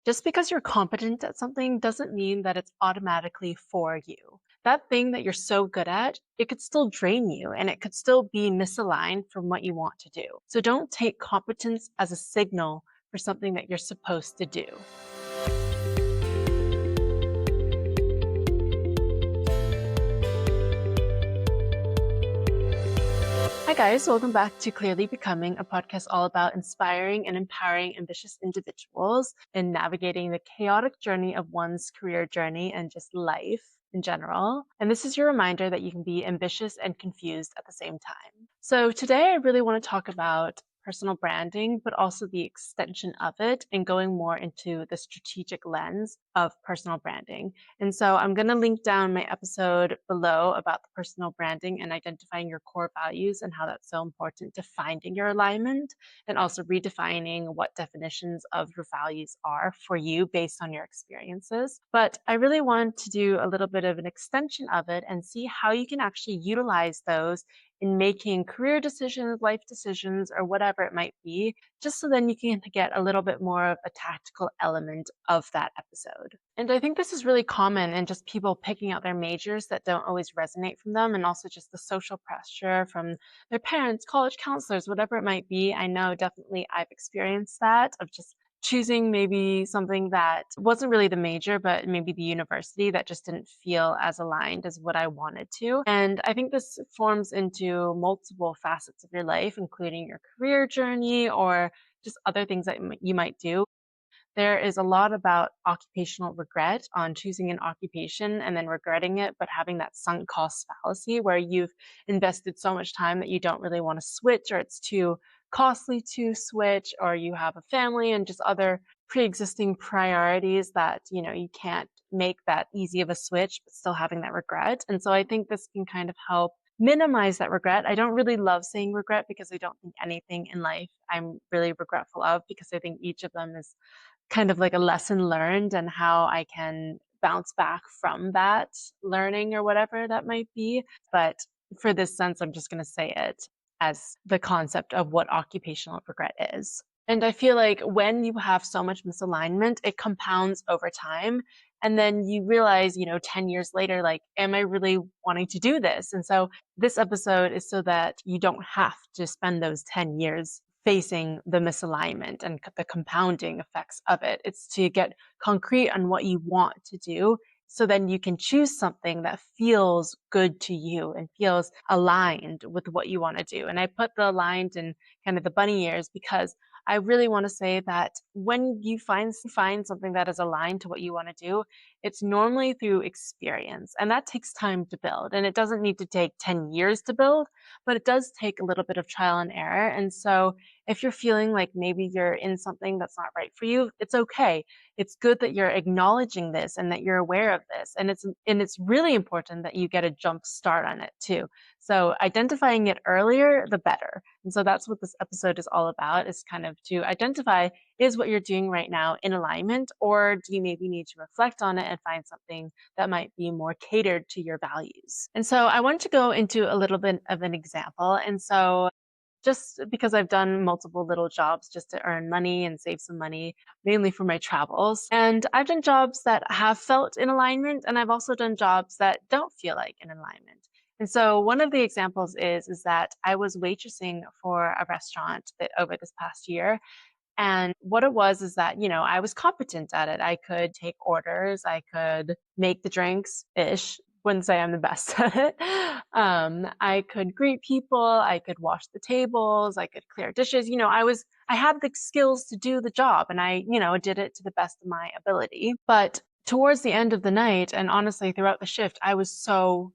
Just because you're competent at something doesn't mean that it's automatically for you. That thing that you're so good at, it could still drain you and it could still be misaligned from what you want to do. So don't take competence as a signal for something that you're supposed to do. Hi, guys. Welcome back to Clearly Becoming, a podcast all about inspiring and empowering ambitious individuals in navigating the chaotic journey of one's career journey and just life in general. And this is your reminder that you can be ambitious and confused at the same time. So, today I really want to talk about personal branding, but also the extension of it and going more into the strategic lens of personal branding. And so I'm going to link down my episode below about the personal branding and identifying your core values and how that's so important to finding your alignment and also redefining what definitions of your values are for you based on your experiences. But I really want to do a little bit of an extension of it and see how you can actually utilize those in making career decisions, life decisions, or whatever it might be, just so then you can get a little bit more of a tactical element of that episode. And I think this is really common in just people picking out their majors that don't always resonate from them, and also just the social pressure from their parents, college counselors, whatever it might be. I know definitely I've experienced that of just choosing maybe something that wasn't really the major, but maybe the university that just didn't feel as aligned as what I wanted to. And I think this forms into multiple facets of your life, including your career journey or just other things that you might do. There is a lot about occupational regret on choosing an occupation and then regretting it, but having that sunk cost fallacy where you've invested so much time that you don't really want to switch, or it's too costly to switch, or you have a family and just other pre-existing priorities that, you can't make that easy of a switch, but still having that regret. And so I think this can kind of help minimize that regret. I don't really love saying regret because I don't think anything in life I'm really regretful of, because I think each of them is kind of like a lesson learned and how I can bounce back from that learning or whatever that might be. But for this sense, I'm just going to say it as the concept of what occupational regret is. And I feel like when you have so much misalignment, it compounds over time. And then you realize, 10 years later, like, am I really wanting to do this? And so this episode is so that you don't have to spend those 10 years facing the misalignment and the compounding effects of it. It's to get concrete on what you want to do, so then you can choose something that feels good to you and feels aligned with what you want to do. And I put the aligned in kind of the bunny ears because I really want to say that when you find something that is aligned to what you want to do, it's normally through experience. And that takes time to build. And it doesn't need to take 10 years to build, but it does take a little bit of trial and error. And so if you're feeling like maybe you're in something that's not right for you, it's okay. It's good that you're acknowledging this and that you're aware of this. And it's really important that you get a jump start on it too. So identifying it earlier, the better. And so that's what this episode is all about, is kind of to identify, is what you're doing right now in alignment, or do you maybe need to reflect on it and find something that might be more catered to your values? And so I wanted to go into a little bit of an example. And so just because I've done multiple little jobs just to earn money and save some money, mainly for my travels. And I've done jobs that have felt in alignment, and I've also done jobs that don't feel like in alignment. And so one of the examples is that I was waitressing for a restaurant that over this past year. And what it was is that, I was competent at it. I could take orders, I could make the drinks ish. Wouldn't say I'm the best at it. I could greet people, I could wash the tables, I could clear dishes. I had the skills to do the job, and I, did it to the best of my ability. But towards the end of the night, and honestly throughout the shift, I was so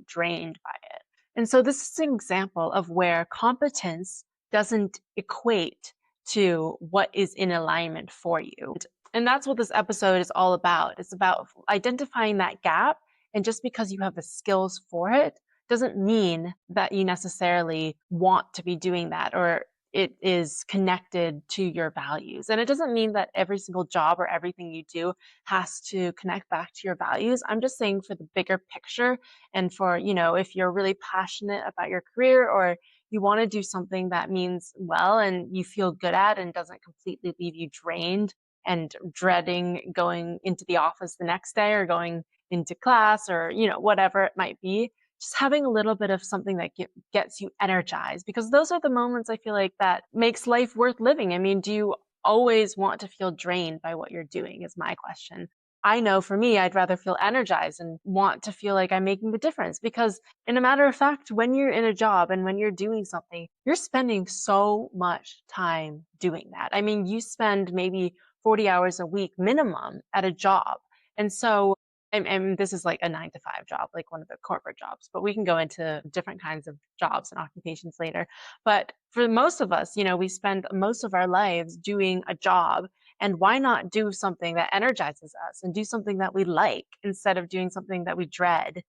drained by it. And so this is an example of where competence doesn't equate to what is in alignment for you. And that's what this episode is all about. It's about identifying that gap. And just because you have the skills for it doesn't mean that you necessarily want to be doing that, or it is connected to your values. And it doesn't mean that every single job or everything you do has to connect back to your values. I'm just saying for the bigger picture, and for, if you're really passionate about your career, or you want to do something that means well and you feel good at and doesn't completely leave you drained and dreading going into the office the next day or going into class or, whatever it might be. Just having a little bit of something that gets you energized, because those are the moments I feel like that makes life worth living. I mean, do you always want to feel drained by what you're doing is my question. I know for me, I'd rather feel energized and want to feel like I'm making the difference, because in a matter of fact, when you're in a job and when you're doing something, you're spending so much time doing that. I mean, you spend maybe 40 hours a week minimum at a job. And so, and this is like a 9 to 5 job, like one of the corporate jobs, but we can go into different kinds of jobs and occupations later. But for most of us, we spend most of our lives doing a job. And why not do something that energizes us and do something that we like instead of doing something that we dread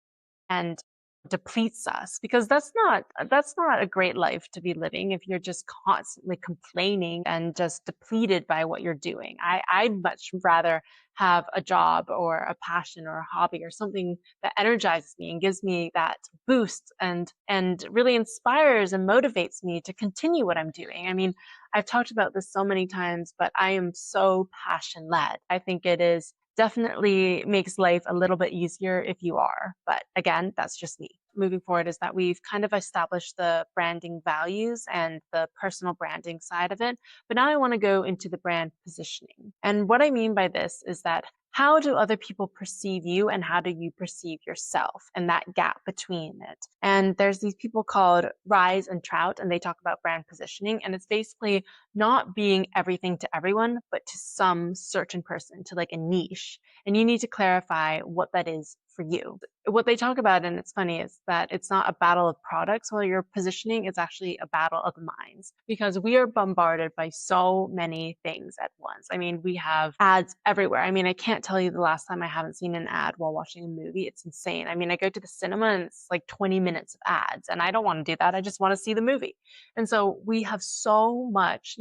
and depletes us? Because that's not a great life to be living if you're just constantly complaining and just depleted by what you're doing. I'd much rather have a job or a passion or a hobby or something that energizes me and gives me that boost and really inspires and motivates me to continue what I'm doing. I mean, I've talked about this so many times, but I am so passion led. I think it is definitely makes life a little bit easier if you are. But again, that's just me. Moving forward is that we've kind of established the branding values and the personal branding side of it. But now I want to go into the brand positioning. And what I mean by this is that how do other people perceive you and how do you perceive yourself, and that gap between it? And there's these people called Rise and Trout, and they talk about brand positioning. And it's basically not being everything to everyone, but to some certain person, to like a niche. And you need to clarify what that is for you. What they talk about, and it's funny, is that it's not a battle of products while you're positioning, it's actually a battle of the minds, because we are bombarded by so many things at once. I mean, we have ads everywhere. I mean, I can't tell you the last time I haven't seen an ad while watching a movie. It's insane. I mean, I go to the cinema and it's like 20 minutes of ads, and I don't want to do that. I just want to see the movie. And so we have so much,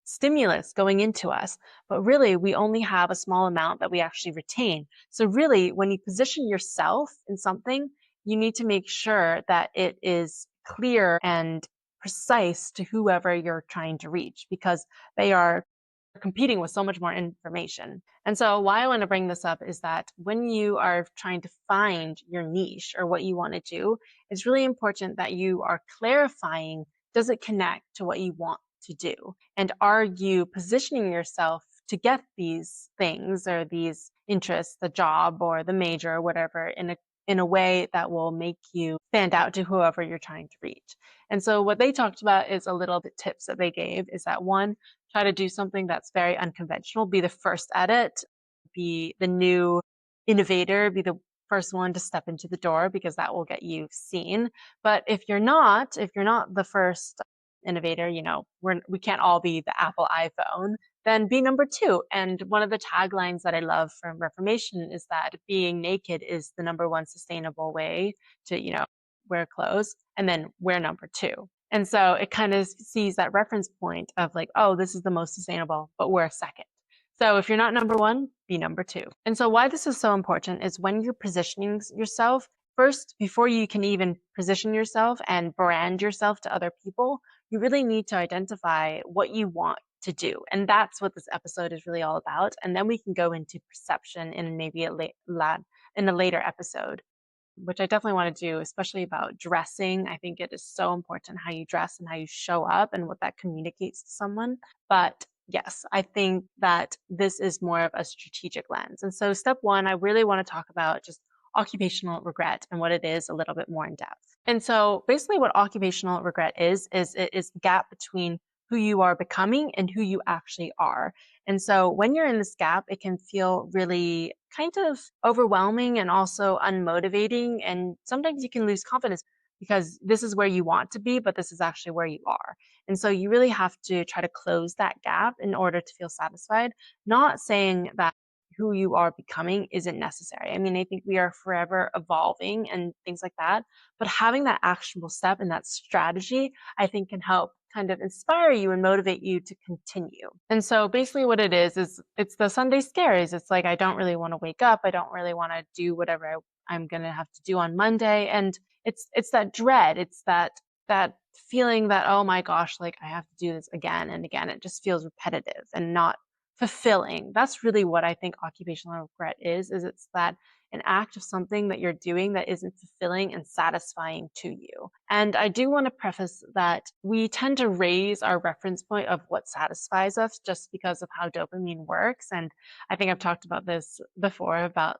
stimulus going into us, but really we only have a small amount that we actually retain. So really, when you position yourself in something, you need to make sure that it is clear and precise to whoever you're trying to reach, because they are competing with so much more information. And so why I want to bring this up is that when you are trying to find your niche or what you want to do, it's really important that you are clarifying, does it connect to what you want to do? And are you positioning yourself to get these things or these interests, the job or the major or whatever, in a way that will make you stand out to whoever you're trying to reach? And so what they talked about is a little bit tips that they gave is that, one, try to do something that's very unconventional, be the first at it, be the new innovator, be the first one to step into the door, because that will get you seen. But if you're not the first innovator, we can't all be the Apple iPhone, then be number two. And one of the taglines that I love from Reformation is that being naked is the number one sustainable way to, wear clothes, and then wear number two. And so it kind of sees that reference point of like, oh, this is the most sustainable, but we're second. So if you're not number one, be number two. And so why this is so important is when you're positioning yourself, first, before you can even position yourself and brand yourself to other people, you really need to identify what you want to do. And that's what this episode is really all about. And then we can go into perception in maybe in a later episode, which I definitely want to do, especially about dressing. I think it is so important how you dress and how you show up and what that communicates to someone. But yes, I think that this is more of a strategic lens. And so step one, I really want to talk about just occupational regret and what it is a little bit more in depth. And so basically what occupational regret is it is the gap between who you are becoming and who you actually are. And so when you're in this gap, it can feel really kind of overwhelming and also unmotivating. And sometimes you can lose confidence because this is where you want to be, but this is actually where you are. And so you really have to try to close that gap in order to feel satisfied. Not saying that who you are becoming isn't necessary. I mean, I think we are forever evolving and things like that, but having that actionable step and that strategy, I think can help kind of inspire you and motivate you to continue. And so basically what it is it's the Sunday scaries. It's like, I don't really want to wake up. I don't really want to do whatever I'm going to have to do on Monday. And it's that dread. It's that feeling that, oh my gosh, like I have to do this again and again. It just feels repetitive and not fulfilling. That's really what I think occupational regret is it's that an act of something that you're doing that isn't fulfilling and satisfying to you. And I do want to preface that we tend to raise our reference point of what satisfies us just because of how dopamine works. And I think I've talked about this before about,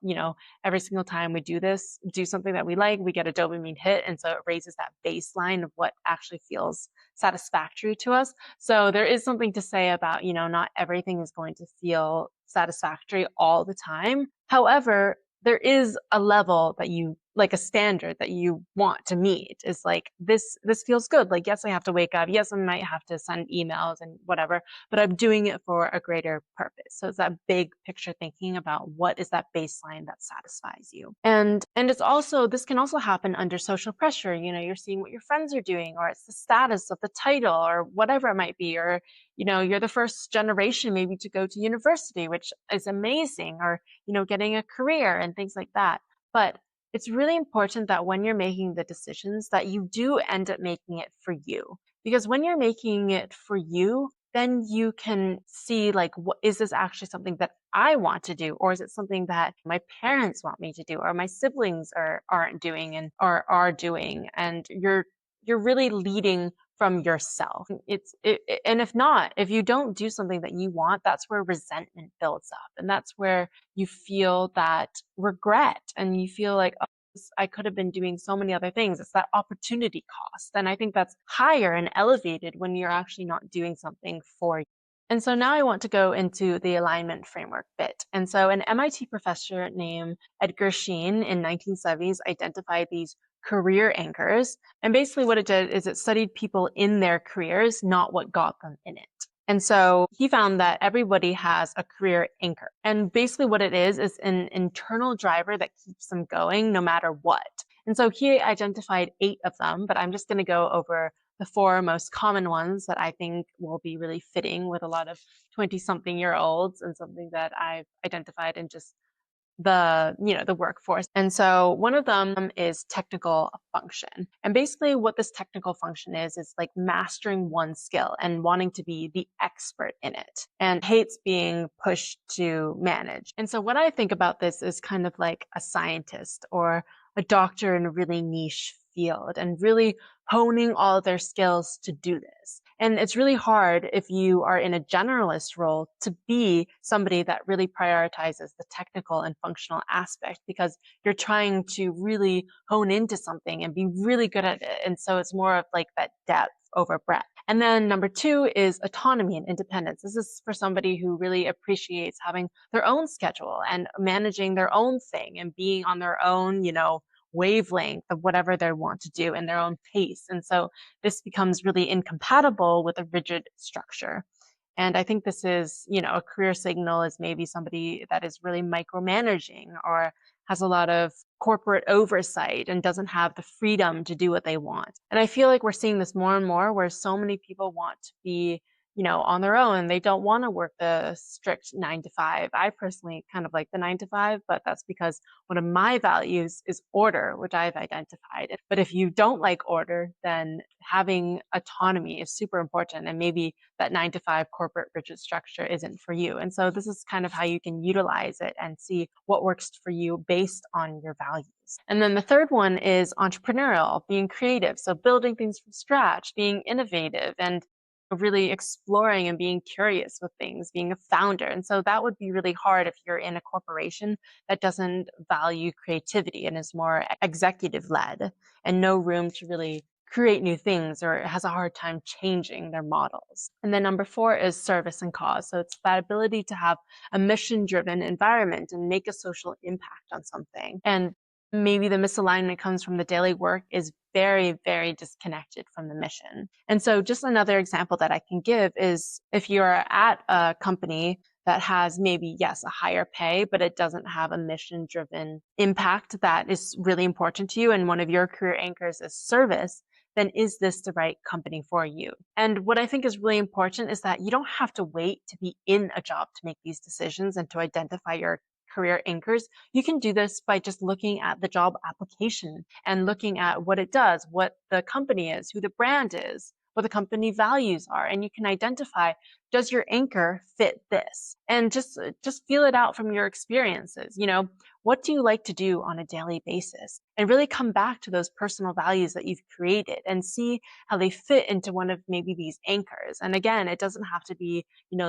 every single time we do something that we like, we get a dopamine hit. And so it raises that baseline of what actually feels satisfactory to us. So there is something to say about, not everything is going to feel satisfactory all the time. However, there is a level that you like, a standard that you want to meet is like, this feels good. Like, yes, I have to wake up. Yes, I might have to send emails and whatever, but I'm doing it for a greater purpose. So it's that big picture thinking about what is that baseline that satisfies you. And it's also, this can also happen under social pressure. You're seeing what your friends are doing, or it's the status of the title or whatever it might be, or you're the first generation maybe to go to university, which is amazing, or getting a career and things like that. But it's really important that when you're making the decisions that you do end up making it for you. Because when you're making it for you, then you can see, like, what is this actually something that I want to do, or is it something that my parents want me to do, or my siblings aren't doing and or are doing, and you're really leading from yourself. And if not, if you don't do something that you want, that's where resentment builds up, and that's where you feel that regret, and you feel like, oh, I could have been doing so many other things. It's that opportunity cost. And I think that's higher and elevated when you're actually not doing something for you. And so now I want to go into the alignment framework bit. And so an MIT professor named Edgar Schein in 1970s identified these career anchors. And basically what it did is it studied people in their careers, not what got them in it. And so he found that everybody has a career anchor. And basically what it is an internal driver that keeps them going no matter what. And so he identified 8 of them, but I'm just going to go over the 4 most common ones that I think will be really fitting with a lot of 20-something-year-olds, and something that I've identified in just the workforce. And so one of them is technical function. And basically what this technical function is like mastering one skill and wanting to be the expert in it, and hates being pushed to manage. And so what I think about this is kind of like a scientist or a doctor in a really niche field, and really honing all their skills to do this. And it's really hard if you are in a generalist role to be somebody that really prioritizes the technical and functional aspect, because you're trying to really hone into something and be really good at it. And so it's more of like that depth over breadth. And then number 2 is autonomy and independence. This is for somebody who really appreciates having their own schedule and managing their own thing and being on their own, wavelength of whatever they want to do in their own pace. And so this becomes really incompatible with a rigid structure. And I think this is, a career signal is maybe somebody that is really micromanaging, or has a lot of corporate oversight and doesn't have the freedom to do what they want. And I feel like we're seeing this more and more, where so many people want to be, on their own. They don't want to work the strict 9 to 5. I personally kind of like the 9 to 5, but that's because one of my values is order, which I've identified. But if you don't like order, then having autonomy is super important. And maybe that 9 to 5 corporate rigid structure isn't for you. And so this is kind of how you can utilize it and see what works for you based on your values. And then the third one is entrepreneurial, being creative. So building things from scratch, being innovative, and really exploring and being curious with things, being a founder. And so that would be really hard if you're in a corporation that doesn't value creativity and is more executive led, and no room to really create new things, or has a hard time changing their models. And then number 4 is service and cause. So it's that ability to have a mission driven environment and make a social impact on something. And maybe the misalignment comes from the daily work is very, very disconnected from the mission. And so just another example that I can give is if you're at a company that has maybe, yes, a higher pay, but it doesn't have a mission driven impact that is really important to you, and one of your career anchors is service, then is this the right company for you? And what I think is really important is that you don't have to wait to be in a job to make these decisions and to identify your career anchors. You can do this by just looking at the job application and looking at what it does, what the company is, who the brand is, what the company values are. And you can identify, does your anchor fit this? And just feel it out from your experiences. What do you like to do on a daily basis? And really come back to those personal values that you've created and see how they fit into one of maybe these anchors. And again, it doesn't have to be,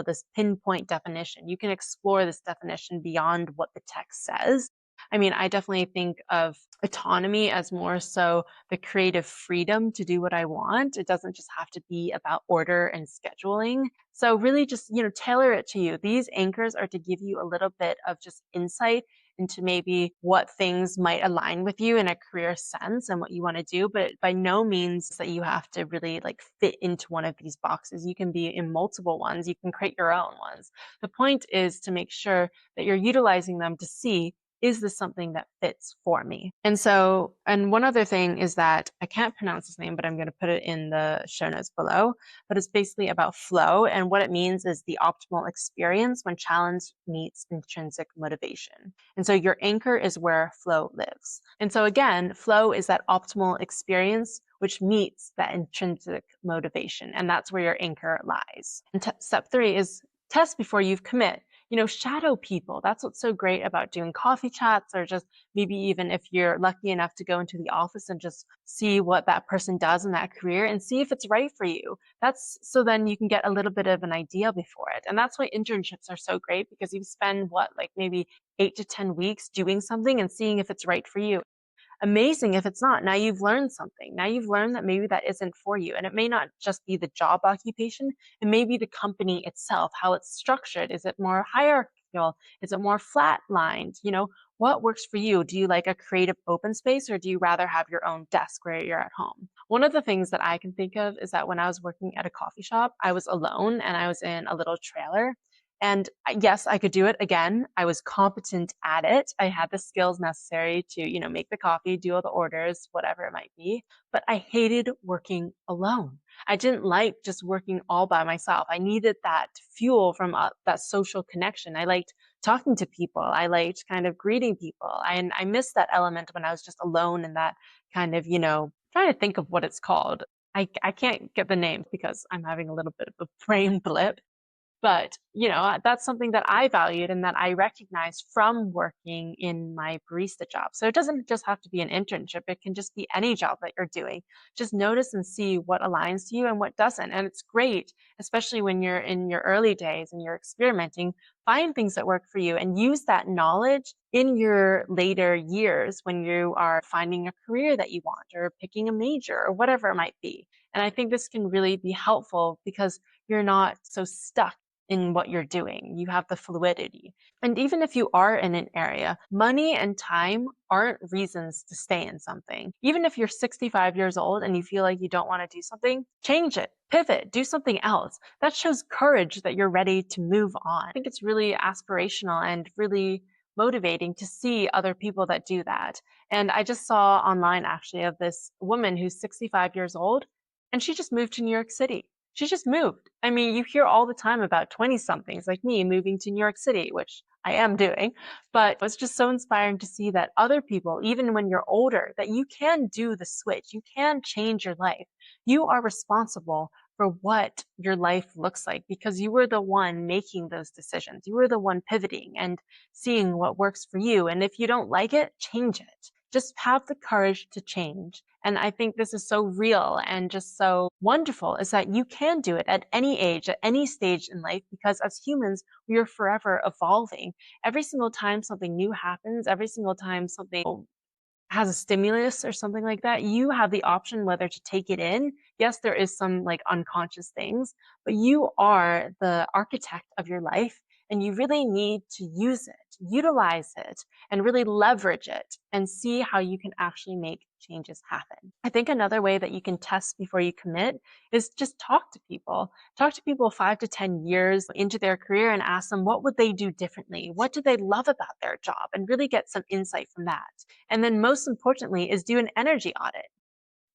this pinpoint definition. You can explore this definition beyond what the text says. I mean, I definitely think of autonomy as more so the creative freedom to do what I want. It doesn't just have to be about order and scheduling. So really just, tailor it to you. These anchors are to give you a little bit of just insight into maybe what things might align with you in a career sense and what you want to do, but by no means that you have to really like fit into one of these boxes. You can be in multiple ones. You can create your own ones. The point is to make sure that you're utilizing them to see, is this something that fits for me? And one other thing is that I can't pronounce his name, but I'm going to put it in the show notes below. But it's basically about flow. And what it means is the optimal experience when challenge meets intrinsic motivation. And so your anchor is where flow lives. And so again, flow is that optimal experience which meets that intrinsic motivation. And that's where your anchor lies. And step 3 is test before you commit. Shadow people. That's what's so great about doing coffee chats, or just maybe even if you're lucky enough to go into the office and just see what that person does in that career and see if it's right for you. That's so then you can get a little bit of an idea before it. And that's why internships are so great, because you spend like maybe 8 to 10 weeks doing something and seeing if it's right for you. Amazing if it's not. Now you've learned something. Now you've learned that maybe that isn't for you. And it may not just be the job occupation. It may be the company itself, how it's structured. Is it more hierarchical? Is it more flat-lined? What works for you? Do you like a creative open space, or do you rather have your own desk where you're at home? One of the things that I can think of is that when I was working at a coffee shop, I was alone and I was in a little trailer. And yes, I could do it again. I was competent at it. I had the skills necessary to, make the coffee, do all the orders, whatever it might be. But I hated working alone. I didn't like just working all by myself. I needed that fuel from that social connection. I liked talking to people. I liked kind of greeting people. And I missed that element when I was just alone in that kind of, trying to think of what it's called. I can't get the name because I'm having a little bit of a brain blip. But, that's something that I valued and that I recognized from working in my barista job. So it doesn't just have to be an internship. It can just be any job that you're doing. Just notice and see what aligns to you and what doesn't. And it's great, especially when you're in your early days and you're experimenting, find things that work for you and use that knowledge in your later years when you are finding a career that you want or picking a major or whatever it might be. And I think this can really be helpful because you're not so stuck in what you're doing. You have the fluidity. And even if you are in an area, money and time aren't reasons to stay in something. Even if you're 65 years old and you feel like you don't want to do something, change it, pivot, do something else. That shows courage that you're ready to move on. I think it's really aspirational and really motivating to see other people that do that. And I just saw online actually of this woman who's 65 years old and she just moved to New York City. She just moved. I mean, you hear all the time about 20 somethings like me moving to New York City, which I am doing, but it's just so inspiring to see that other people, even when you're older, that you can do the switch. You can change your life. You are responsible for what your life looks like because you were the one making those decisions. You were the one pivoting and seeing what works for you. And if you don't like it, change it. Just have the courage to change. And I think this is so real and just so wonderful is that you can do it at any age, at any stage in life, because as humans, we are forever evolving. Every single time something new happens, every single time something has a stimulus or something like that, you have the option whether to take it in. Yes, there is some like unconscious things, but you are the architect of your life and you really need to use it, utilize it, and really leverage it and see how you can actually make changes happen. I think another way that you can test before you commit is just talk to people. Talk to people 5 to 10 years into their career and ask them what would they do differently? What do they love about their job? And really get some insight from that. And then most importantly is do an energy audit.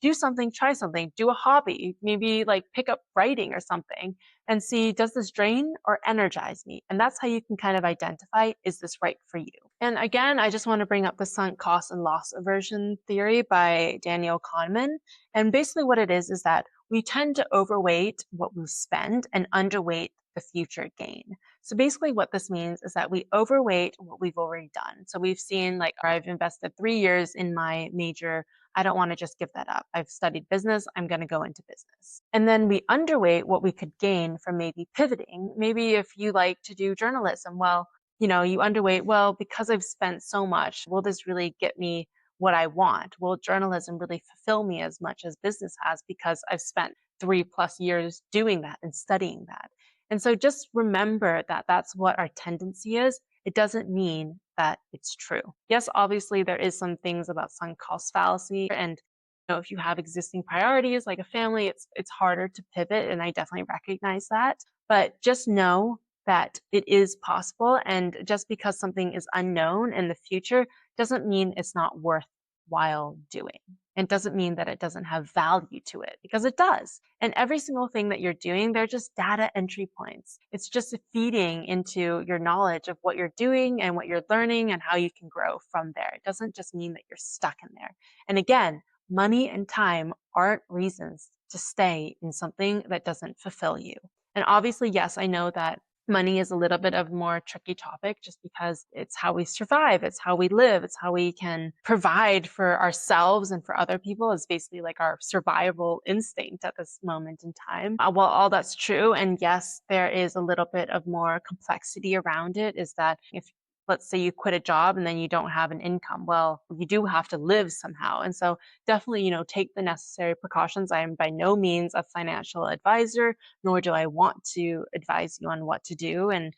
Do something, try something, do a hobby, maybe like pick up writing or something and see, does this drain or energize me? And that's how you can kind of identify, is this right for you? And again, I just want to bring up the sunk cost and loss aversion theory by Daniel Kahneman. And basically what it is that we tend to overweight what we spend and underweight the future gain. So basically what this means is that we overweight what we've already done. So we've seen like, I've invested 3 years in my major. I don't want to just give that up. I've studied business. I'm going to go into business. And then we underweight what we could gain from maybe pivoting. Maybe if you like to do journalism, well, you underweight, well, because I've spent so much, will this really get me what I want? Will journalism really fulfill me as much as business has because I've spent 3+ years doing that and studying that? And so just remember that that's what our tendency is. It doesn't mean that it's true. Yes, obviously there is some things about sunk cost fallacy, and if you have existing priorities like a family, it's harder to pivot, and I definitely recognize that. But just know that it is possible, and just because something is unknown in the future doesn't mean it's not worthwhile doing. It doesn't mean that it doesn't have value to it, because it does. And every single thing that you're doing, they're just data entry points. It's just feeding into your knowledge of what you're doing and what you're learning and how you can grow from there. It doesn't just mean that you're stuck in there. And again, money and time aren't reasons to stay in something that doesn't fulfill you. And obviously, yes, I know that money is a little bit of a more tricky topic just because it's how we survive, it's how we live, it's how we can provide for ourselves and for other people. It's basically like our survival instinct at this moment in time. While all that's true, and yes, there is a little bit of more complexity around it, is that if let's say you quit a job and then you don't have an income, well, you do have to live somehow. And so definitely, take the necessary precautions. I am by no means a financial advisor, nor do I want to advise you on what to do and,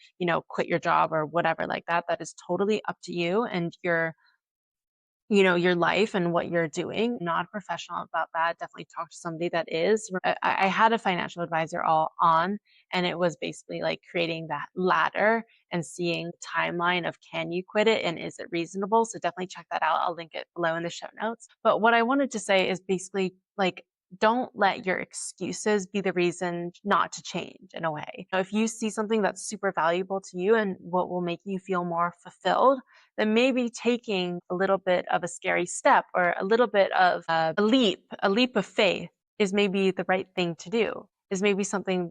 quit your job or whatever like that. That is totally up to you and your life and what you're doing. Not a professional about that. Definitely talk to somebody that is. I had a financial advisor all on, and it was basically like creating that ladder and seeing the timeline of, can you quit it and is it reasonable? So definitely check that out. I'll link it below in the show notes. But what I wanted to say is basically like, don't let your excuses be the reason not to change in a way. If you see something that's super valuable to you and what will make you feel more fulfilled, then maybe taking a little bit of a scary step or a little bit of a leap of faith is maybe the right thing to do, is maybe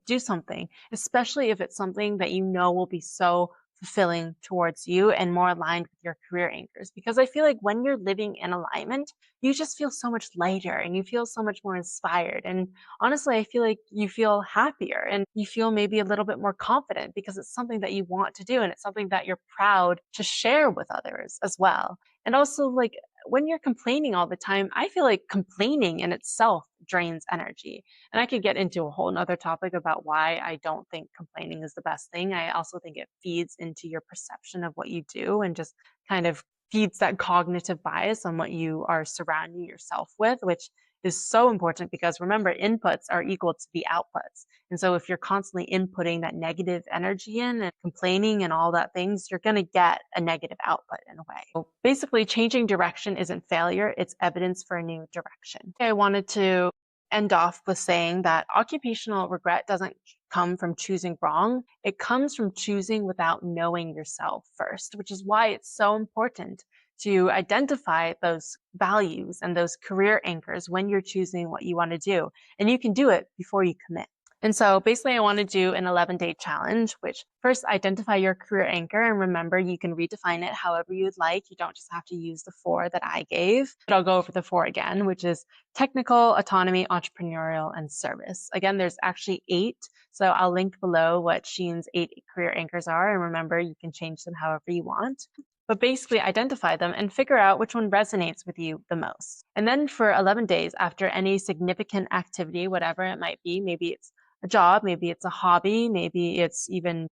do something, especially if it's something that will be so fulfilling towards you and more aligned with your career anchors. Because I feel like when you're living in alignment, you just feel so much lighter and you feel so much more inspired. And honestly, I feel like you feel happier and you feel maybe a little bit more confident because it's something that you want to do and it's something that you're proud to share with others as well. And also, like, when you're complaining all the time, I feel like complaining in itself drains energy. And I could get into a whole nother topic about why I don't think complaining is the best thing. I also think it feeds into your perception of what you do and just kind of feeds that cognitive bias on what you are surrounding yourself with, which is so important because remember, inputs are equal to the outputs. And so if you're constantly inputting that negative energy in and complaining and all that things, you're going to get a negative output in a way. So basically, changing direction isn't failure, it's evidence for a new direction. I wanted to end off with saying that occupational regret doesn't come from choosing wrong. It comes from choosing without knowing yourself first, which is why it's so important to identify those values and those career anchors when you're choosing what you want to do. And you can do it before you commit. And so basically I want to do an 11-day challenge, which first identify your career anchor. And remember, you can redefine it however you'd like. You don't just have to use the 4 that I gave, but I'll go over the 4 again, which is technical, autonomy, entrepreneurial, and service. Again, there's actually 8. So I'll link below what Schein's 8 career anchors are. And remember, you can change them however you want. But basically identify them and figure out which one resonates with you the most. And then for 11 days after any significant activity, whatever it might be, maybe it's a job, maybe it's a hobby, maybe it's even,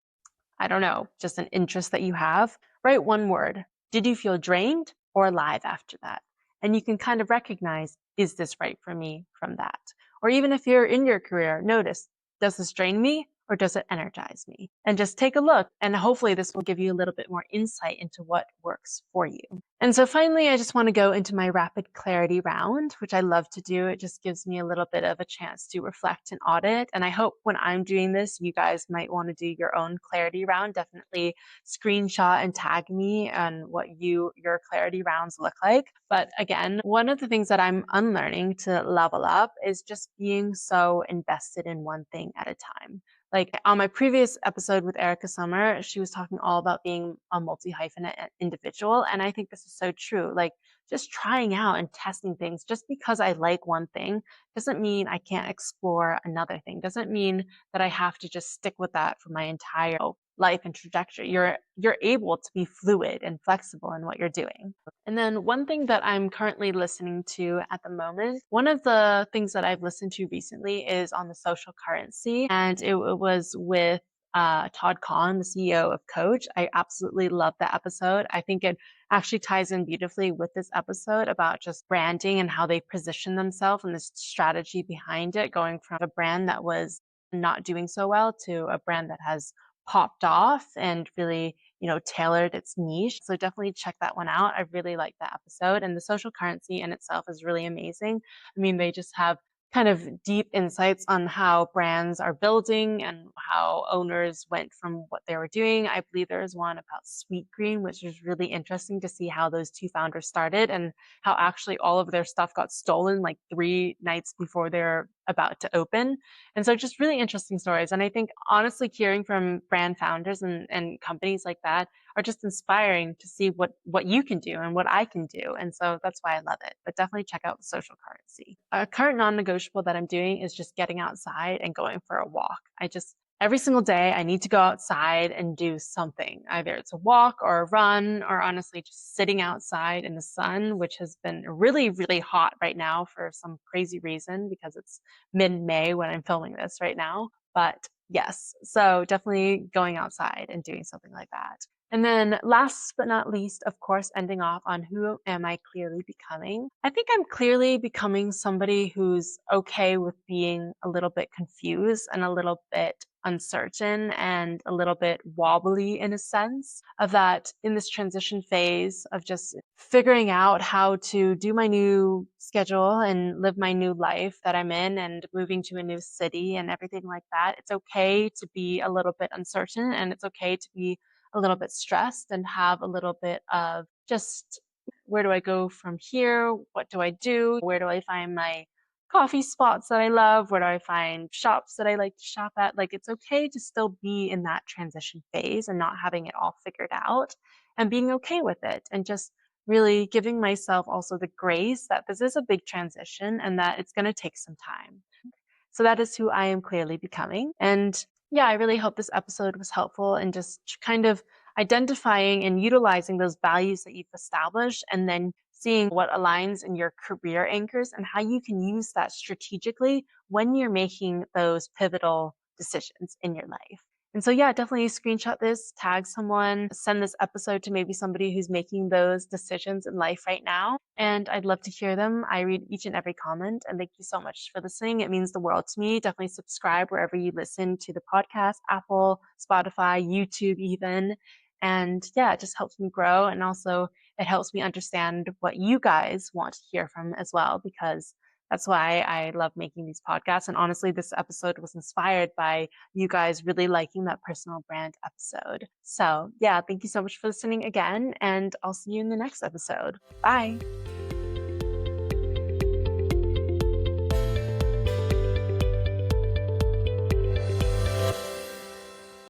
I don't know, just an interest that you have, write one word. Did you feel drained or alive after that? And you can kind of recognize, is this right for me from that? Or even if you're in your career, notice, does this drain me or does it energize me? And just take a look. And hopefully, this will give you a little bit more insight into what works for you. And so finally, I just want to go into my rapid clarity round, which I love to do. It just gives me a little bit of a chance to reflect and audit. And I hope when I'm doing this, you guys might want to do your own clarity round. Definitely screenshot and tag me on what your clarity rounds look like. But again, one of the things that I'm unlearning to level up is just being so invested in one thing at a time. Like on my previous episode with Erica Summer, she was talking all about being a multi-hyphenate individual. And I think this is so true. Like just trying out and testing things just because I like one thing doesn't mean I can't explore another thing. Doesn't mean that I have to just stick with that for my entire life and trajectory. You're able to be fluid and flexible in what you're doing. And then one thing that I'm currently listening to at the moment, one of the things that I've listened to recently is on the social currency, and it was with Todd Kahn, the CEO of Coach. I absolutely love that episode. I think it actually ties in beautifully with this episode about just branding and how they position themselves and this strategy behind it, going from a brand that was not doing so well to a brand that has popped off and really, tailored its niche. So definitely check that one out. I really like that episode. And the social currency in itself is really amazing. I mean, they just have kind of deep insights on how brands are building and how owners went from what they were doing. I believe there is one about Sweet Green, which is really interesting to see how those two founders started and how actually all of their stuff got stolen like 3 nights before they're about to open. And so just really interesting stories. And I think honestly, hearing from brand founders and companies like that are just inspiring to see what you can do and what I can do. And so that's why I love it. But definitely check out the social currency. A current non-negotiable that I'm doing is just getting outside and going for a walk. Every single day, I need to go outside and do something. Either it's a walk or a run, or honestly, just sitting outside in the sun, which has been really, really hot right now for some crazy reason because it's mid-May when I'm filming this right now. But yes, so definitely going outside and doing something like that. And then last but not least, of course, ending off on who am I clearly becoming? I think I'm clearly becoming somebody who's okay with being a little bit confused and a little bit uncertain and a little bit wobbly in a sense of that in this transition phase of just figuring out how to do my new schedule and live my new life that I'm in and moving to a new city and everything like that. It's okay to be a little bit uncertain and it's okay to be a little bit stressed and have a little bit of just where do I go from here? What do I do? Where do I find my coffee spots that I love? Where do I find shops that I like to shop at? Like, it's okay to still be in that transition phase and not having it all figured out and being okay with it and just really giving myself also the grace that this is a big transition and that it's going to take some time. So that is who I am clearly becoming. And yeah, I really hope this episode was helpful in just kind of identifying and utilizing those values that you've established and then seeing what aligns in your career anchors and how you can use that strategically when you're making those pivotal decisions in your life. And so, yeah, definitely screenshot this, tag someone, send this episode to maybe somebody who's making those decisions in life right now. And I'd love to hear them. I read each and every comment. And thank you so much for listening. It means the world to me. Definitely subscribe wherever you listen to the podcast, Apple, Spotify, YouTube, even. And yeah, it just helps me grow. And also, it helps me understand what you guys want to hear from as well, because that's why I love making these podcasts. And honestly, this episode was inspired by you guys really liking that personal brand episode. So, yeah, thank you so much for listening again. And I'll see you in the next episode. Bye.